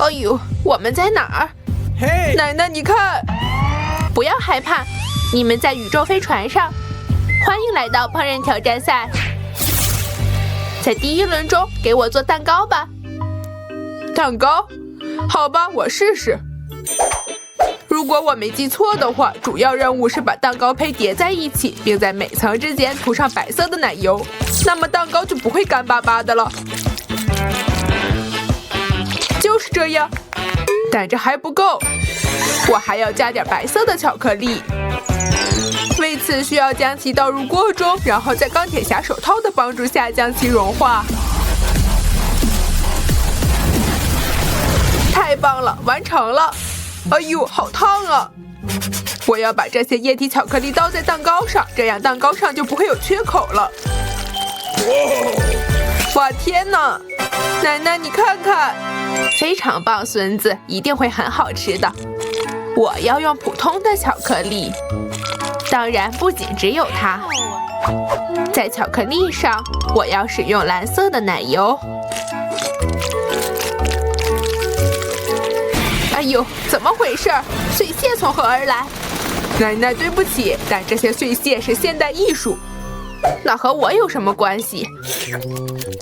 哎呦，我们在哪儿？嘿，奶奶，你看！不要害怕，你们在宇宙飞船上。欢迎来到烹饪挑战赛。在第一轮中，给我做蛋糕吧。蛋糕？好吧，我试试。如果我没记错的话，主要任务是把蛋糕胚叠在一起，并在每层之间涂上白色的奶油，那么蛋糕就不会干巴巴的了。就是这样，但这还不够，我还要加点白色的巧克力。为此需要将其倒入锅中，然后在钢铁侠手套的帮助下将其融化。太棒了，完成了！哎呦，好烫啊！我要把这些液体巧克力倒在蛋糕上，这样蛋糕上就不会有缺口了。哇，天哪！奶奶，你看看，非常棒，孙子，一定会很好吃的。我要用普通的巧克力，当然不仅只有它。在巧克力上，我要使用蓝色的奶油。哎呦，怎么回事？碎屑从何而来？奶奶，对不起，但这些碎屑是现代艺术，那和我有什么关系？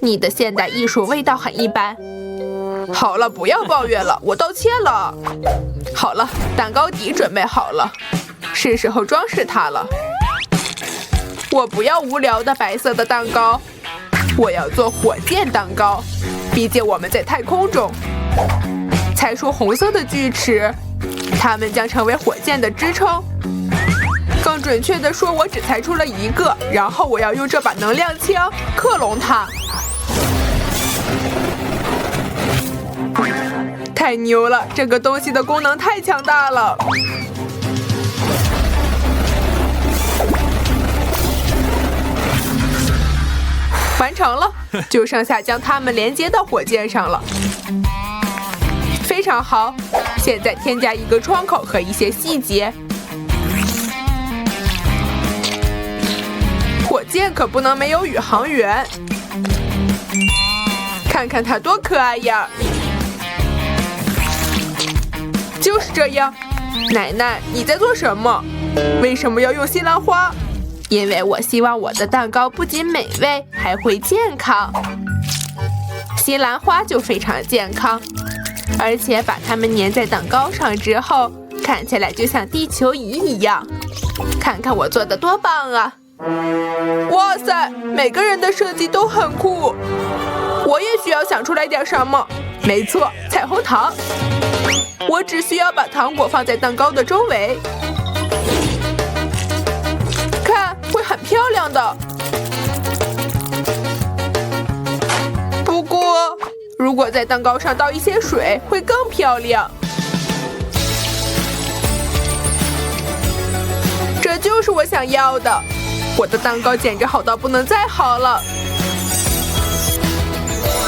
你的现代艺术味道很一般。好了，不要抱怨了，我道歉了。好了，蛋糕底准备好了，是时候装饰它了。我不要无聊的白色的蛋糕，我要做火箭蛋糕，毕竟我们在太空中。猜出红色的锯齿，它们将成为火箭的支撑。更准确地说，我只猜出了一个，然后我要用这把能量枪克隆它。太牛了，这个东西的功能太强大了。完成了，就剩下将它们连接到火箭上了。非常好，现在添加一个窗口和一些细节。火箭可不能没有宇航员，看看它多可爱呀！就是这样，奶奶，你在做什么？为什么要用西兰花？因为我希望我的蛋糕不仅美味，还会健康。西兰花就非常健康。而且把它们粘在蛋糕上之后，看起来就像地球仪一样。看看我做的多棒啊！哇塞，每个人的设计都很酷。我也需要想出来点什么。没错，彩虹糖。我只需要把糖果放在蛋糕的周围，看，会很漂亮的。不过，如果在蛋糕上倒一些水，会更漂亮。这就是我想要的。我的蛋糕简直好到不能再好了，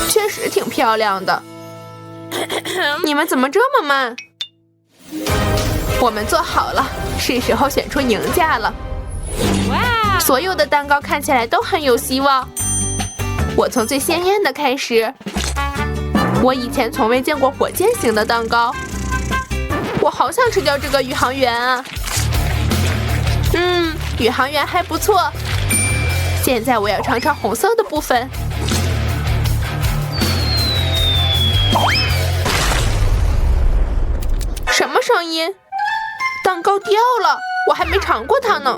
确实挺漂亮的。你们怎么这么慢？我们做好了，是时候选出赢家了。哇！所有的蛋糕看起来都很有希望。我从最鲜艳的开始。我以前从未见过火箭型的蛋糕，我好想吃掉这个宇航员啊！宇航员还不错。现在我要尝尝红色的部分。什么声音？蛋糕掉了，我还没尝过它呢。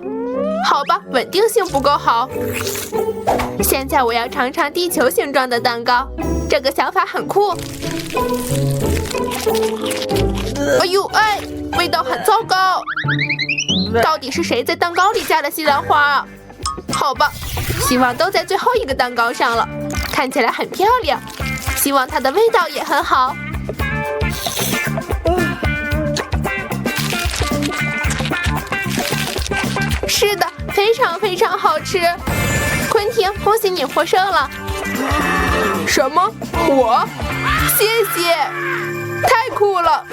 好吧，稳定性不够好。现在我要尝尝地球形状的蛋糕。这个想法很酷。哎呦哎，味道很糟糕。到底是谁在蛋糕里加了西兰花啊？好吧，希望都在最后一个蛋糕上了，看起来很漂亮。希望它的味道也很好。是的，非常非常好吃。昆汀，恭喜你获胜了。什么？我？谢谢，太酷了！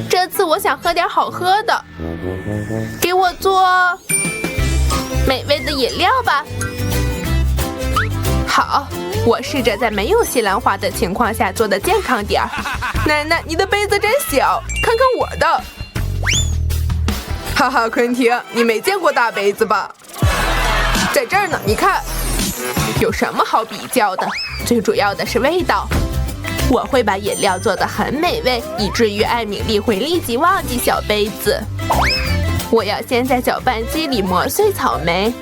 这次我想喝点好喝的，给我做美味的饮料吧。好，我试着在没有西兰花的情况下做的健康点儿。奶奶，你的杯子真小，看看我的。哈哈，昆汀，你没见过大杯子吧？在这儿呢，你看。有什么好比较的？最主要的是味道。我会把饮料做得很美味，以至于艾米丽会立即忘记小杯子。我要先在搅拌机里磨碎草莓，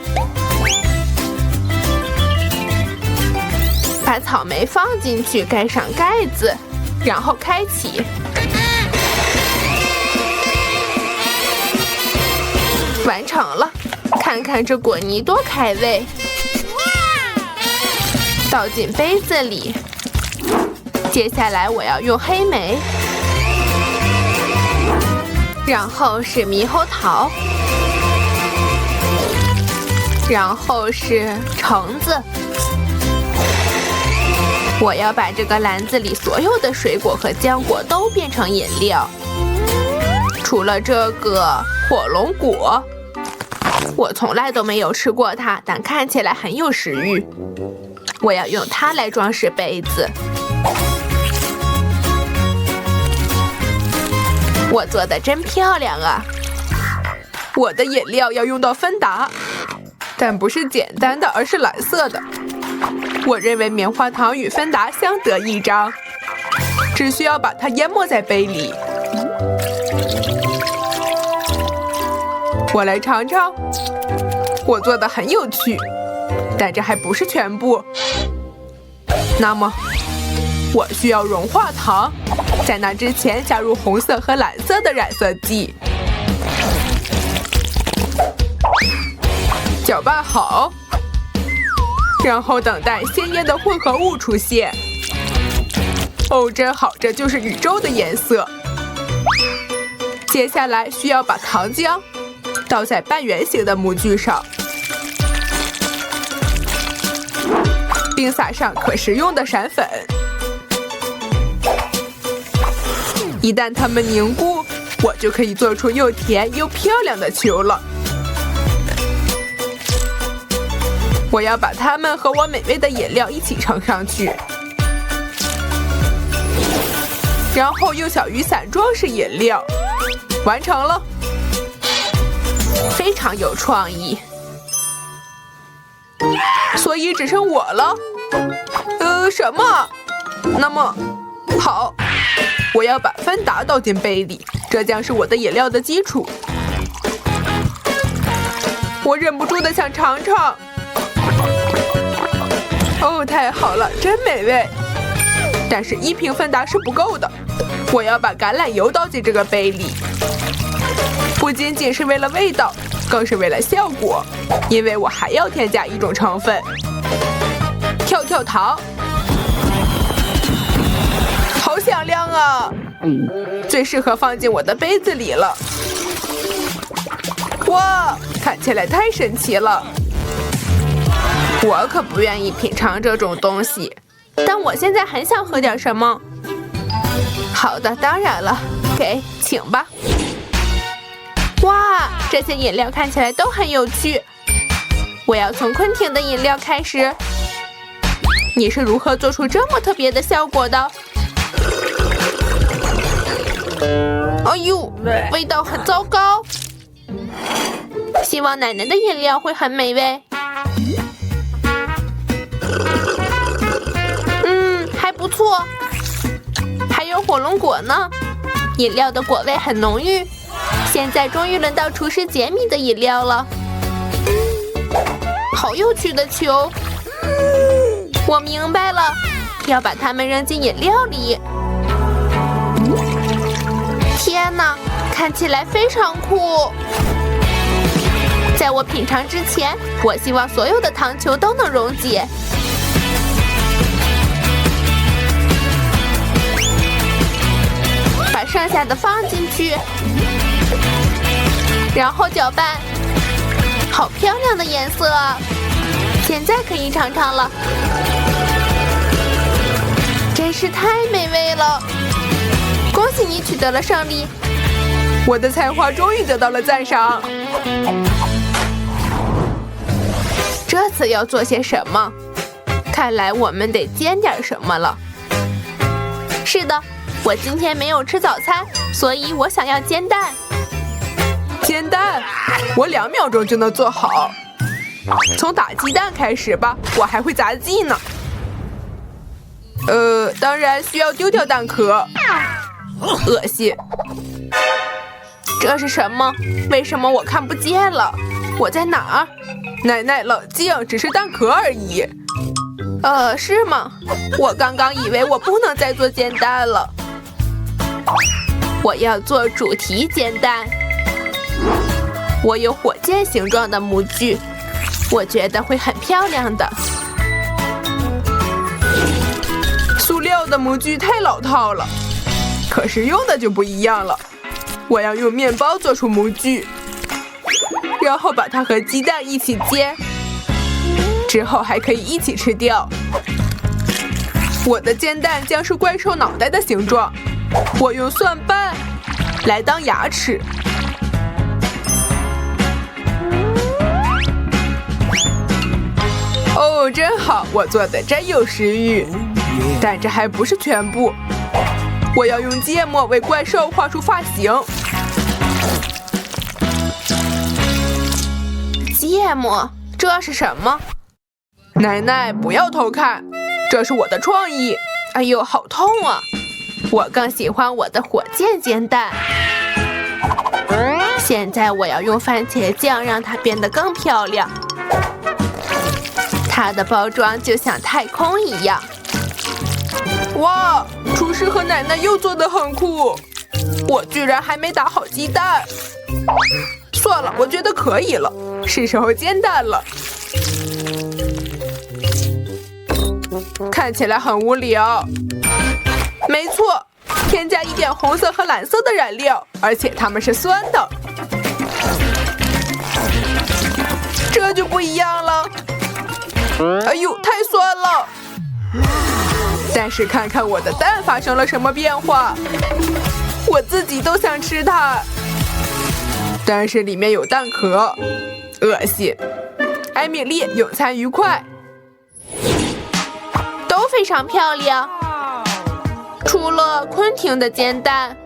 把草莓放进去，盖上盖子，然后开启。完成了，看看这果泥多开胃！倒进杯子里。接下来我要用黑莓，然后是猕猴桃，然后是橙子。我要把这个篮子里所有的水果和浆果都变成饮料，除了这个火龙果。我从来都没有吃过它，但看起来很有食欲。我要用它来装饰杯子。我做的真漂亮啊！我的饮料要用到芬达，但不是简单的，而是蓝色的。我认为棉花糖与芬达相得益彰，只需要把它淹没在杯里。我来尝尝，我做的很有趣，但这还不是全部。那么，我需要融化糖，在那之前加入红色和蓝色的染色剂。搅拌好，然后等待鲜艳的混合物出现。哦，真好，这就是宇宙的颜色。接下来需要把糖浆倒在半圆形的模具上，并撒上可食用的闪粉。一旦它们凝固，我就可以做出又甜又漂亮的球了。我要把它们和我美味的饮料一起盛上去，然后用小雨伞装饰饮料。完成了，非常有创意。所以只剩我了。什么？那么，好，我要把芬达倒进杯里，这将是我的饮料的基础。我忍不住的想尝尝。哦，太好了，真美味！但是1瓶芬达是不够的，我要把橄榄油倒进这个杯里，不仅仅是为了味道，更是为了效果，因为我还要添加一种成分——跳跳糖。好响亮啊！最适合放进我的杯子里了。哇，看起来太神奇了！我可不愿意品尝这种东西，但我现在很想喝点什么。好的，当然了，请吧。哇，这些饮料看起来都很有趣。我要从昆汀的饮料开始。你是如何做出这么特别的效果的？哎呦，味道很糟糕。希望奶奶的饮料会很美味。还不错。还有火龙果呢，饮料的果味很浓郁。现在终于轮到厨师杰米的饮料了。好有趣的球！我明白了，要把它们扔进饮料里。天哪，看起来非常酷！在我品尝之前，我希望所有的糖球都能溶解。把剩下的放进去，然后搅拌。好漂亮的颜色啊！现在可以尝尝了，真是太美味了！恭喜你取得了胜利，我的才华终于得到了赞赏。这次要做些什么？看来我们得煎点什么了。是的，我今天没有吃早餐，所以我想要煎蛋。煎蛋，我2秒钟就能做好。从打鸡蛋开始吧，我还会杂技呢。当然需要丢掉蛋壳。恶心！这是什么？为什么我看不见了？我在哪儿？奶奶，冷静，只是蛋壳而已。是吗？我刚刚以为我不能再做煎蛋了。我要做主题煎蛋。我有火箭形状的模具，我觉得会很漂亮的。塑料的模具太老套了，可是用的就不一样了。我要用面包做出模具，然后把它和鸡蛋一起煎，之后还可以一起吃掉。我的煎蛋将是怪兽脑袋的形状，我用蒜瓣来当牙齿。哦，真好，我做的真有食欲。但这还不是全部，我要用芥末为怪兽画出发型。芥末，这是什么？奶奶，不要偷看，这是我的创意。哎呦，好痛啊！我更喜欢我的火箭煎蛋。现在我要用番茄酱让它变得更漂亮。它的包装就像太空一样。哇，厨师和奶奶又做得很酷。我居然还没打好鸡蛋。算了，我觉得可以了，是时候煎蛋了。看起来很无聊。没错，添加一点红色和蓝色的染料，而且它们是酸的。这就不一样了。哎呦，太酸了！但是看看我的蛋发生了什么变化，我自己都想吃它。但是里面有蛋壳，恶心。艾米丽，用餐愉快。都非常漂亮，除了昆汀的煎蛋，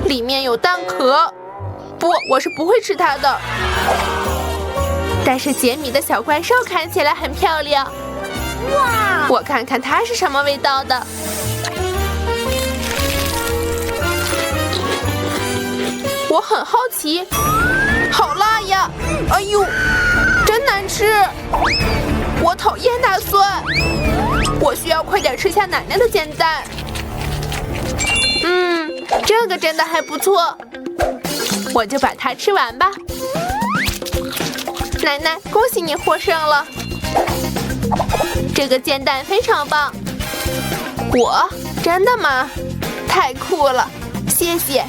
里面有蛋壳。不，我是不会吃它的。但是杰米的小怪兽看起来很漂亮。哇！我看看它是什么味道的。我很好奇。好辣呀！哎呦，真难吃！我讨厌大蒜。我需要快点吃下奶奶的煎蛋。这个真的还不错。我就把它吃完吧。奶奶，恭喜你获胜了！这个煎蛋非常棒。我？真的吗？太酷了，谢谢。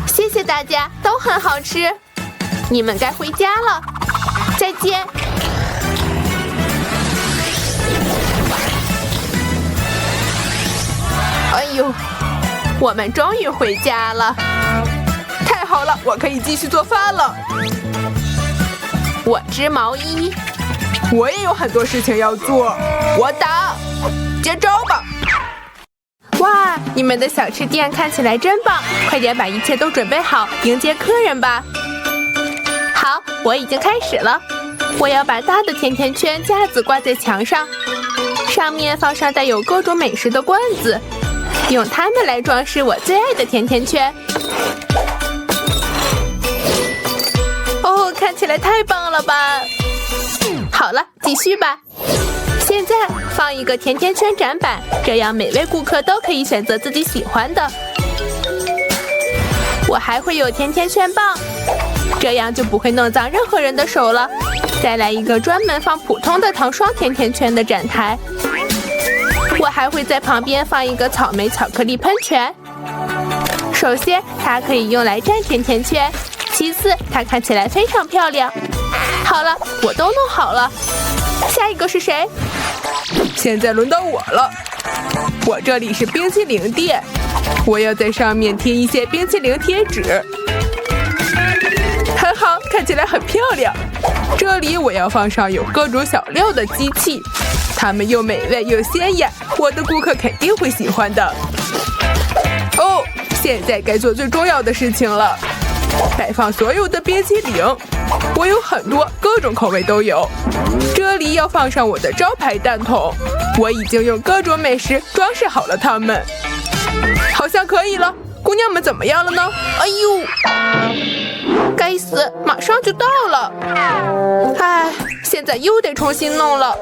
谢谢大家，都很好吃。你们该回家了，再见。哎呦，我们终于回家了。太好了，我可以继续做饭了。我织毛衣。我也有很多事情要做。我打，接招吧。哇，你们的小吃店看起来真棒，快点把一切都准备好，迎接客人吧。好，我已经开始了。我要把大的甜甜圈架子挂在墙上，上面放上带有各种美食的罐子，用它们来装饰我最爱的甜甜圈。哦，看起来太棒了吧！好了，继续吧。现在放一个甜甜圈展板，这样每位顾客都可以选择自己喜欢的。我还会有甜甜圈棒，这样就不会弄脏任何人的手了。再来一个专门放普通的糖霜甜甜圈的展台。我还会在旁边放一个草莓巧克力喷泉。首先，它可以用来蘸甜甜圈；其次，它看起来非常漂亮。好了，我都弄好了。下一个是谁？现在轮到我了。我这里是冰淇淋店，我要在上面贴一些冰淇淋贴纸。很好，看起来很漂亮。这里我要放上有各种小料的机器，它们又美味又鲜艳，我的顾客肯定会喜欢的。哦，现在该做最重要的事情了，摆放所有的冰淇淋。我有很多，各种口味都有。这里要放上我的招牌蛋筒，我已经用各种美食装饰好了它们。好像可以了，姑娘们怎么样了呢？哎呦，该死，马上就到了。唉，现在又得重新弄了。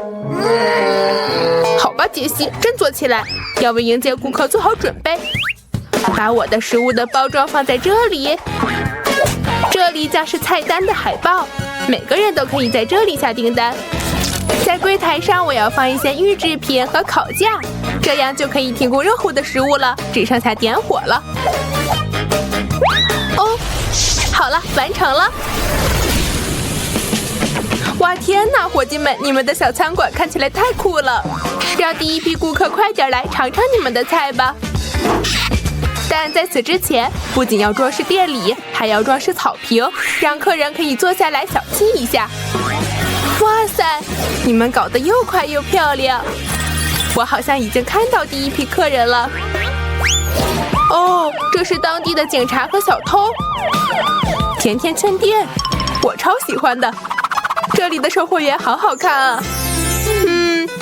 好吧，杰西，振作起来，要为迎接顾客做好准备。把我的食物的包装放在这里，这里将是菜单的海报，每个人都可以在这里下订单。在柜台上，我要放一些预制品和烤架，这样就可以提供热乎的食物了，只剩下点火了。哦，好了，完成了。哇，天哪，伙计们，你们的小餐馆看起来太酷了！让第一批顾客快点来尝尝你们的菜吧。但在此之前，不仅要装饰店里，还要装饰草坪，让客人可以坐下来小憩一下。哇塞，你们搞得又快又漂亮！我好像已经看到第一批客人了。哦，这是当地的警察和小偷。甜甜圈店，我超喜欢的。这里的售货员好好看啊。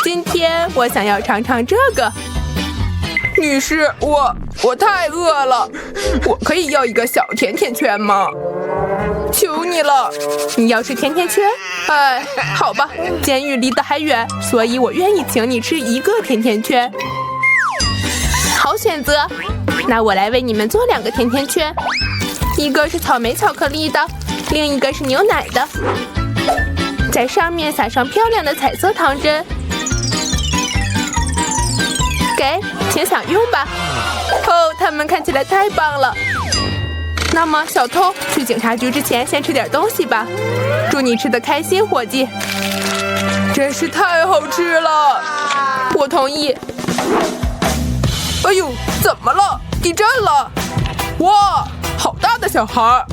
今天我想要尝尝这个。女士，我太饿了，我可以要一个小甜甜圈吗？求你了，你要吃甜甜圈？哎，好吧，监狱离得还远，所以我愿意请你吃一个甜甜圈。好选择，那我来为你们做2个甜甜圈，一个是草莓巧克力的，另一个是牛奶的，在上面撒上漂亮的彩色糖针。给，请享用吧。哦，它们看起来太棒了。那么，小偷，去警察局之前先吃点东西吧。祝你吃得开心，伙计。真是太好吃了，我同意。哎呦，怎么了？地震了！哇，好大的小孩！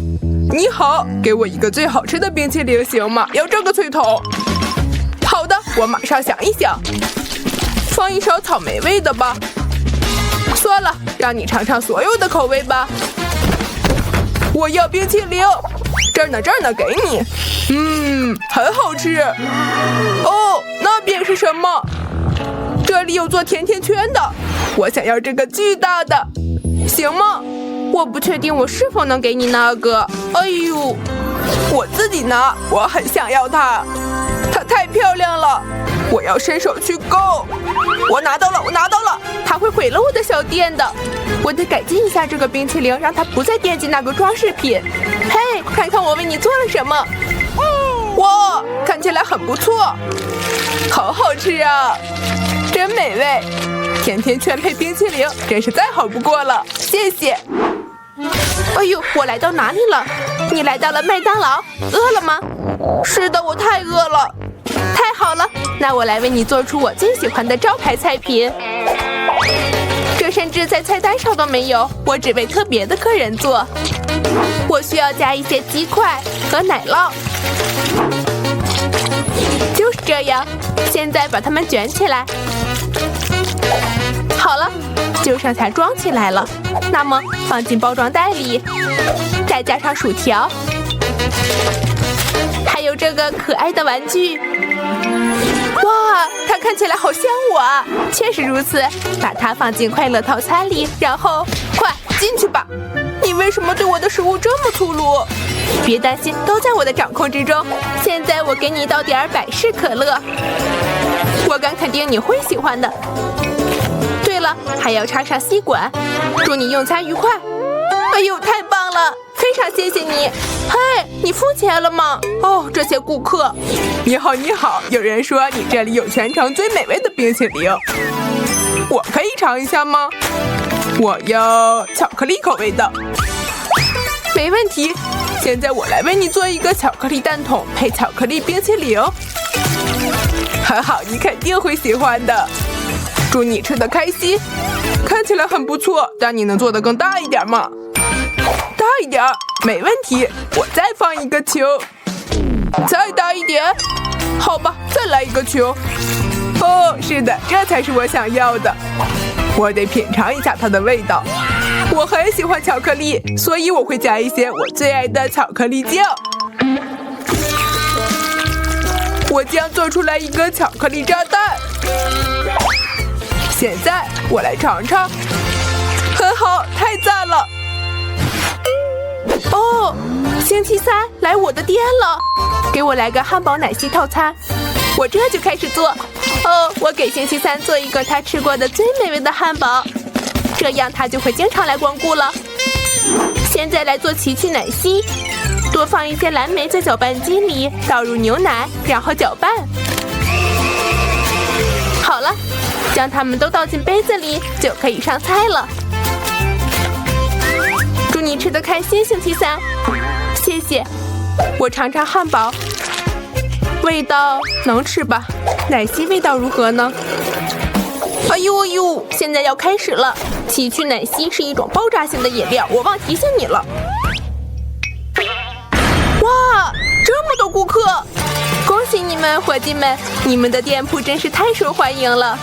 你好，给我一个最好吃的冰淇淋行吗？要这个脆筒。好的，我马上想一想。放一勺草莓味的吧。算了，让你尝尝所有的口味吧。我要冰淇淋，这儿呢，给你。很好吃。哦，那边是什么？这里有做甜甜圈的，我想要这个巨大的，行吗？我不确定我是否能给你那个。哎呦，我自己拿，我很想要它，它太漂亮了，我要伸手去够。我拿到了，它会毁了我的小店的。我得改进一下这个冰淇淋，让它不再惦记那个装饰品。嘿，看看我为你做了什么。哇，看起来很不错，好好吃啊，真美味。甜甜圈配冰淇淋，真是再好不过了，谢谢。哎呦，我来到哪里了？你来到了麦当劳，饿了吗？是的，我太饿了。太好了，那我来为你做出我最喜欢的招牌菜品。这甚至在菜单上都没有，我只为特别的客人做。我需要加一些鸡块和奶酪。就是这样，现在把它们卷起来。好了，就剩下装起来了。那么放进包装袋里，再加上薯条，还有这个可爱的玩具。哇，它看起来好像我啊！确实如此，把它放进快乐套餐里，然后快进去吧。你为什么对我的食物这么粗鲁？别担心，都在我的掌控之中。现在我给你倒点百事可乐，我敢肯定你会喜欢的。对了，还要插上吸管。祝你用餐愉快。哎呦，太棒了！非常谢谢你。嘿，你付钱了吗？哦，这些顾客。你好，有人说你这里有全城最美味的冰淇淋，我可以尝一下吗？我要巧克力口味的。没问题，现在我来为你做一个巧克力蛋筒配巧克力冰淇淋。很好，你肯定会喜欢的。祝你吃得开心。看起来很不错，但你能做得更大一点吗？大一点，没问题。我再放一个球，再大一点。好吧，再来一个球。哦，是的，这才是我想要的。我得品尝一下它的味道。我很喜欢巧克力，所以我会加一些我最爱的巧克力酱。我将做出来一个巧克力炸弹。现在我来尝尝，很好，太赞了！哦，星期三来我的店了，给我来个汉堡奶昔套餐。我这就开始做。哦，我给星期三做一个他吃过的最美味的汉堡，这样他就会经常来光顾了。现在来做奇趣奶昔，多放一些蓝莓在搅拌机里，倒入牛奶，然后搅拌。好了，将它们都倒进杯子里，就可以上菜了。祝你吃得开心，星期三。谢谢。我尝尝汉堡，味道能吃吧？奶昔味道如何呢？哎呦哎呦！现在要开始了。奇趣奶昔是一种爆炸性的饮料，我忘提醒你了。哇，这么多顾客！恭喜你们，伙计们，你们的店铺真是太受欢迎了。